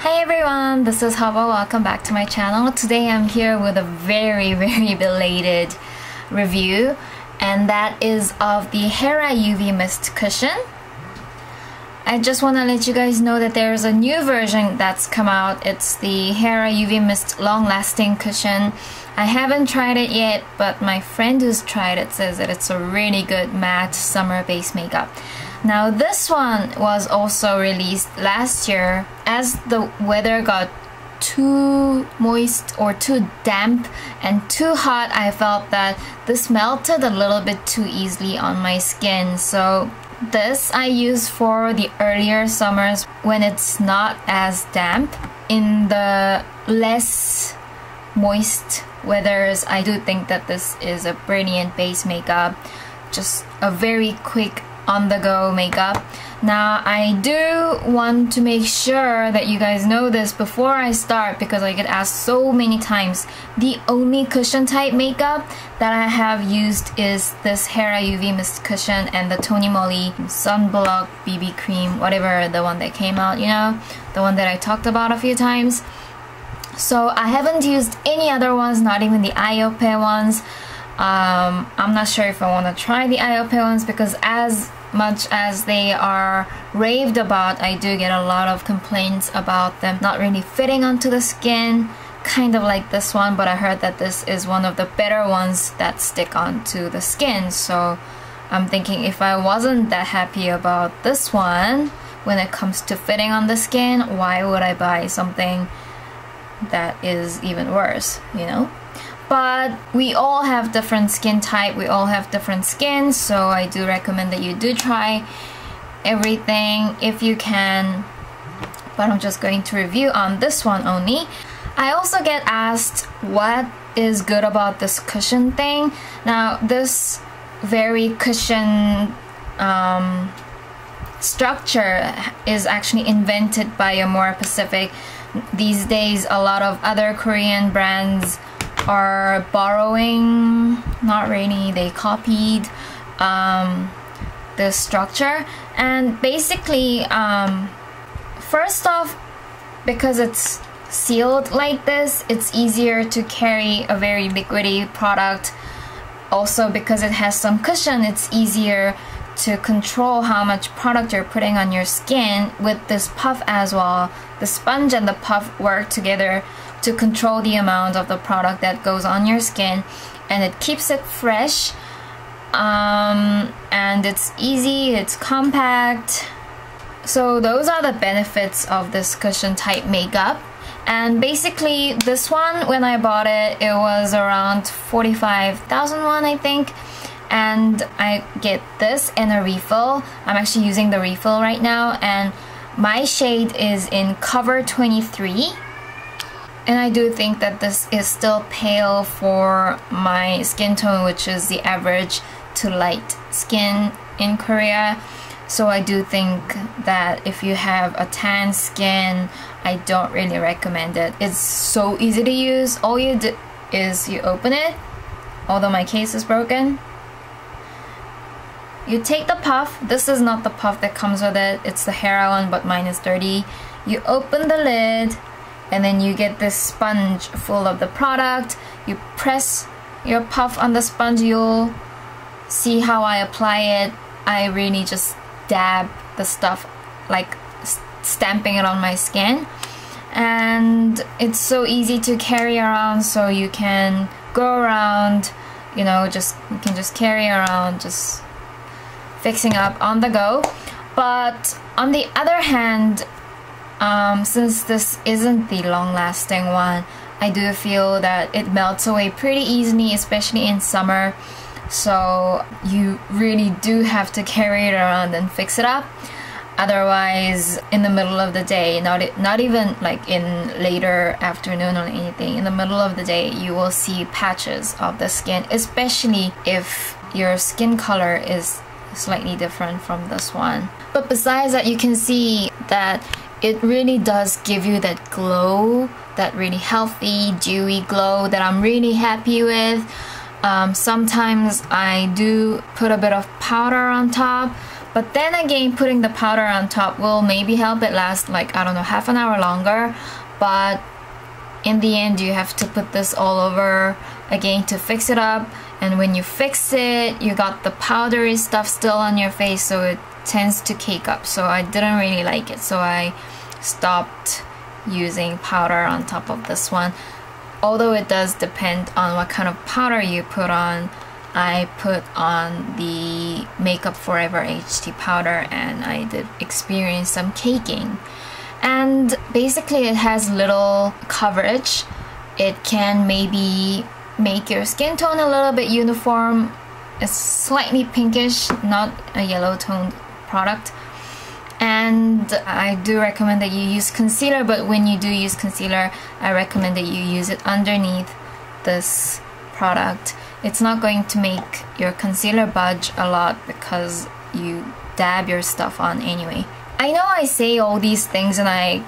Hi everyone, this is Hava. Welcome back to my channel. Today I'm here with a very belated review, and that is of the Hera UV Mist Cushion. I just want to let you guys know that there's a new version that's come out. It's the Hera UV Mist Long Lasting Cushion. I haven't tried it yet, but my friend who's tried it says that it's a really good matte summer base makeup. Now this one was also released last year. As the weather got too moist or too damp and too hot, I felt that this melted a little bit too easily on my skin. So this I use for the earlier summers when it's not as damp. In the less moist weathers, I do think that this is a brilliant base makeup. Just a very quick on-the-go makeup. Now I do want to make sure that you guys know this before I start, because I get asked so many times. The only cushion type makeup that I have used is this Hera UV Mist Cushion and the Tony Moly Sunblock BB Cream, whatever, the one that came out, you know, the one that I talked about a few times. So I haven't used any other ones, not even the IOP ones. I'm not sure if I want to try the IOP ones, because as much as they are raved about, I do get a lot of complaints about them not really fitting onto the skin, kind of like this one. But I heard that this is one of the better ones that stick onto the skin. So I'm thinking, if I wasn't that happy about this one when it comes to fitting on the skin, why would I buy something that is even worse, you know? But we all have different skin type, we all have different skin, so I do recommend that you do try everything if you can. But I'm just going to review on this one only. I also get asked what is good about this cushion thing. Now this very cushion structure is actually invented by Amore Pacific. These days a lot of other Korean brands are borrowing, not really, they copied this structure. And basically, first off, because it's sealed like this, it's easier to carry a very liquidy product. Also, because it has some cushion, it's easier to control how much product you're putting on your skin with this puff as well. The sponge and the puff work together to control the amount of the product that goes on your skin, and it keeps it fresh, and it's easy, it's compact. So those are the benefits of this cushion type makeup. And basically this one, when I bought it, it was around 45,000 won, I think. And I get this and a refill. I'm actually using the refill right now, and my shade is in Cover 23. And I do think that this is still pale for my skin tone, which is the average to light skin in Korea. So I do think that if you have a tan skin, I don't really recommend it. It's so easy to use. All you do is you open it, although my case is broken. You take the puff. This is not the puff that comes with it. It's the Hera one, but mine is dirty. You open the lid, and then you get this sponge full of the product. You press your puff on the sponge. You'll see how I apply it. I really just dab the stuff, like stamping it on my skin. And it's so easy to carry around, so you can go around, you know, you can just carry around, just fixing up on the go. But on the other hand, since this isn't the long-lasting one, I do feel that it melts away pretty easily, especially in summer. So you really do have to carry it around and fix it up. Otherwise, in the middle of the day, not even like in later afternoon or anything, in the middle of the day, you will see patches of the skin, especially if your skin color is slightly different from this one. But besides that, you can see that it really does give you that glow, that really healthy, dewy glow that I'm really happy with. Sometimes I do put a bit of powder on top, But then again, putting the powder on top will maybe help it last like, I don't know, half an hour longer. But in the end, you have to put this all over again to fix it up. And when you fix it, you got the powdery stuff still on your face, so it tends to cake up. So I didn't really like it, so I stopped using powder on top of this one. Although it does depend on what kind of powder you put on. I put on the Makeup Forever HD powder and I did experience some caking. And basically it has little coverage. It can maybe make your skin tone a little bit uniform. It's slightly pinkish, not a yellow toned product. And I do recommend that you use concealer, but when you do use concealer, I recommend that you use it underneath this product. It's not going to make your concealer budge a lot because you dab your stuff on anyway. I know I say all these things and I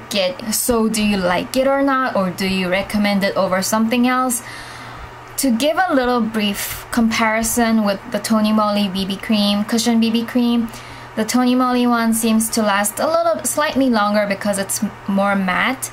get, so do you like it or not, or do you recommend it over something else? To give a little brief comparison with the Tony Moly BB cream, cushion BB cream, the Tony Moly one seems to last a little slightly longer because it's more matte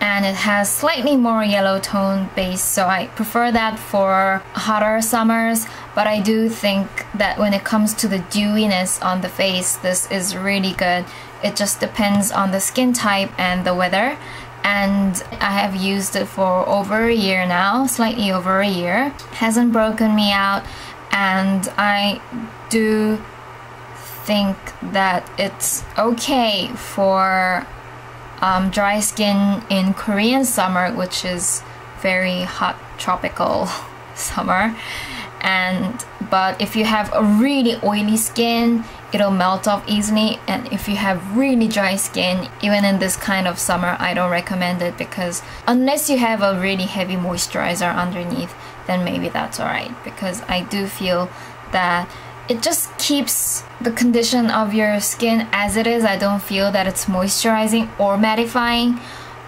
and it has slightly more yellow tone base, so I prefer that for hotter summers. But I do think that when it comes to the dewiness on the face, this is really good. It just depends on the skin type and the weather. And I have used it for over a year now, slightly over a year. Hasn't broken me out, and I do think that it's okay for dry skin in Korean summer, which is very hot tropical summer. But if you have a really oily skin, it'll melt off easily. And if you have really dry skin, even in this kind of summer, I don't recommend it, because unless you have a really heavy moisturizer underneath, then maybe that's alright, because I do feel that it just keeps the condition of your skin as it is. I don't feel that it's moisturizing or mattifying.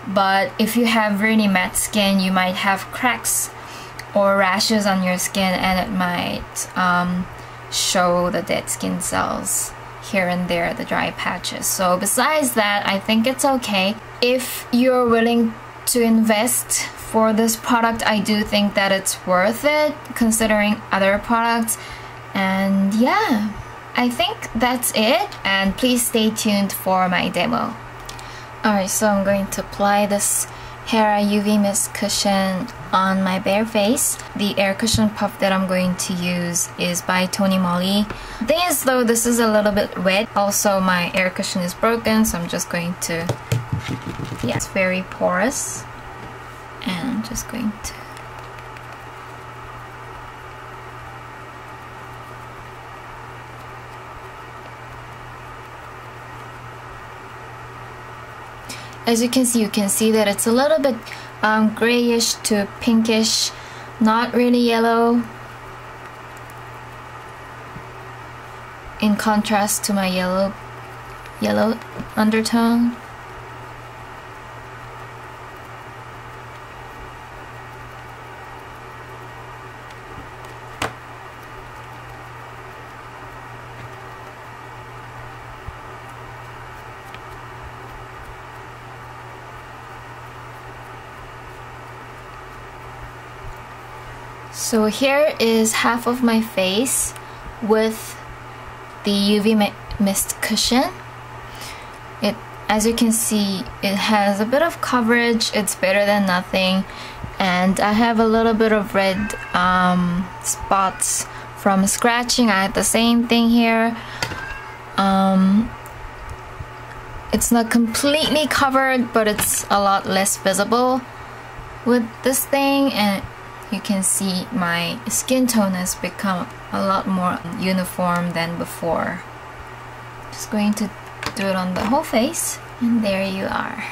But if you have really matte skin, you might have cracks or rashes on your skin, and it might show the dead skin cells here and there, the dry patches. So besides that, I think it's okay. If you're willing to invest for this product, I do think that it's worth it considering other products. And yeah, I think that's it, and please stay tuned for my demo. Alright, so I'm going to apply this Hera UV Mist Cushion on my bare face. The air cushion puff that I'm going to use is by Tony Moly. The thing is though, this is a little bit wet. Also, my air cushion is broken, so I'm just going to, yeah, it's very porous. And I'm just going to as you can see that it's a little bit grayish to pinkish, not really yellow, in contrast to my yellow undertone. So here is half of my face with the UV Mist Cushion. As you can see, it has a bit of coverage. It's better than nothing. And I have a little bit of red spots from scratching. I had the same thing here. It's not completely covered, but it's a lot less visible with this thing. And you can see my skin tone has become a lot more uniform than before. Just going to do it on the whole face, and there you are.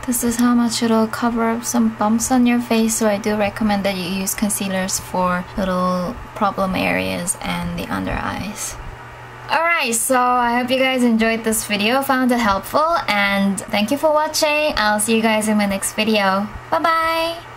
This is how much it'll cover up some bumps on your face, so I do recommend that you use concealers for little problem areas and the under eyes. Alright, so I hope you guys enjoyed this video, found it helpful, and thank you for watching. I'll see you guys in my next video. Bye bye!